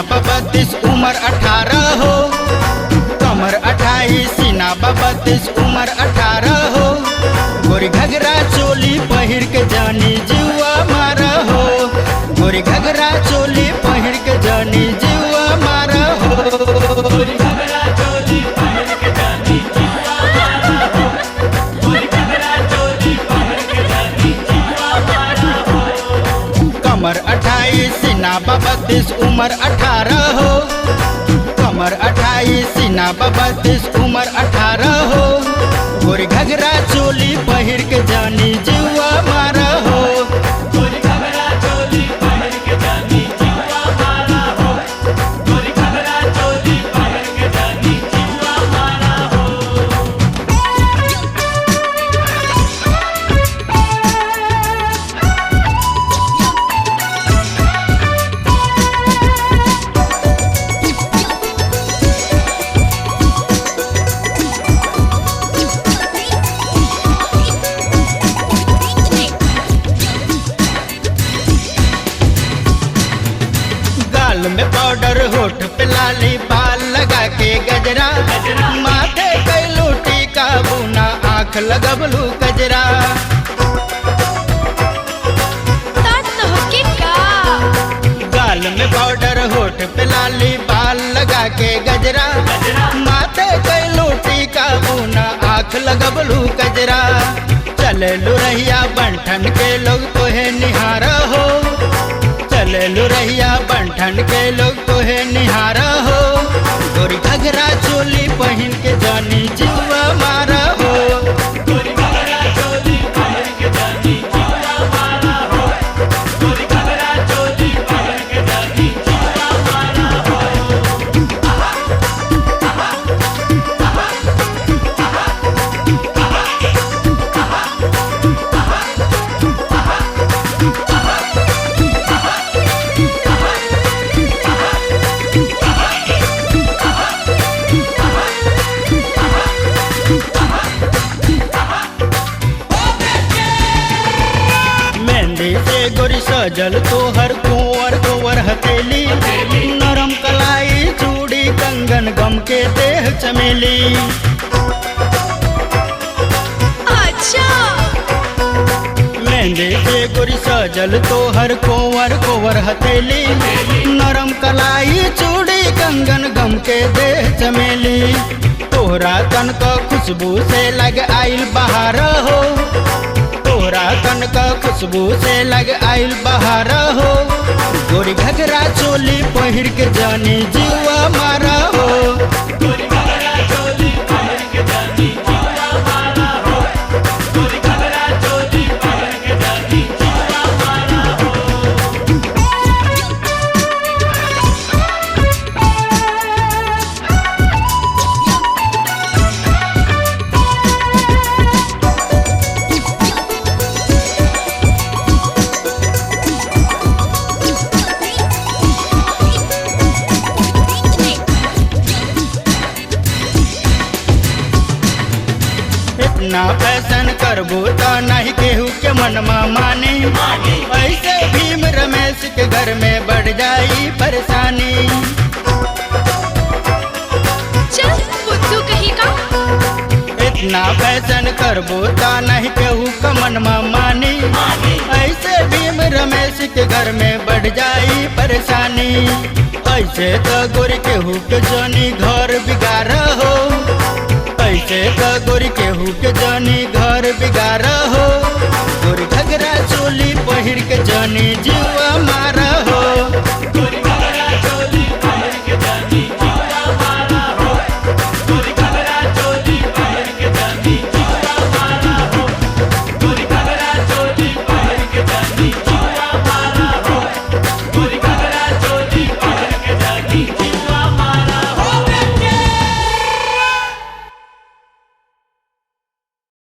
32 उम्र 18 हो। कमर 28 सीना 32 उम्र 18 हो। गोरी घगरा चोली पहिर के जानी जीवा मारा हो। गोरी घगरा चोली पहिर के जानी जीवा मारा हो। कमर 28 सीना 32 उम्र 18 हो। कमर 28 सीना 32 उम्र 18 हो। गोरी घगरा चोली पहिर के जानी जीवा मारा हो। गोरी घगरा चोली पहिर के जानी जीवा मारा हो। गोरी घगरा चोली पहिर के जानी जीवा मारा हो। गाल में पाउडर होठ पे लाली बाल लगा के गजरा माथे कैलू टीका बुना आँख लगबलू गजरा। गाल में पाउडर होठ पे लाली बाल लगा के गजरा माथे कैलू टीका बुना आँख लगबलू गजरा। चले लुरहिया बंठन के लोग तोहे निहारा हो। चले लुरहिया बंठन के लोग तोहे निहारा हो। गोरी घगरा चोली पहिन के जानी जीवा मारा हो। गोरी घगरा चोली पहिन के जानी जीवा मारा हो। गोरी घगरा चोली पहिन के जानी जीवा मारा हो। गोरी सजल तोहर कुंवर कुंवर हथेली नरम कलाई चूड़ी कंगन गम के देह चमेली। अच्छा मेहंदी से गोरी सजल तोहर कुंवर कुंवर हथेली नरम कलाई चूड़ी कंगन गम के देह चमेली। तोहरा तन का खुशबू से लग आइल बहार हो। तोहरा तन का खुशबू से लग आइल बहार हो। गोरी घगरा चोली पहिर के जानी जीवा मारा हो। गोरी घगरा चोली पहिर के जानी जीवा मारा हो। गोरी घगरा चोली पहिर के जानी जीवा मारा हो। ना फैशन करबो तो नहीं केहू के मनमा माने। ऐसे भीम रमेश के घर में बढ़ जाई परेशानी। चल बुद्धू कहीं का। इतना फैशन करबो तो नहीं केहू के मनमा माने। ऐसे भीम रमेश के घर में बढ़ जाई परेशानी। ऐसे तो गोरी केहू के जानी घर बिगाड़ हो। ऐसे तो गोरी केहू के जानी घर बिगाड़ हो। गोरी घगरा चोली पहिर के जानी जीवा मारा हो।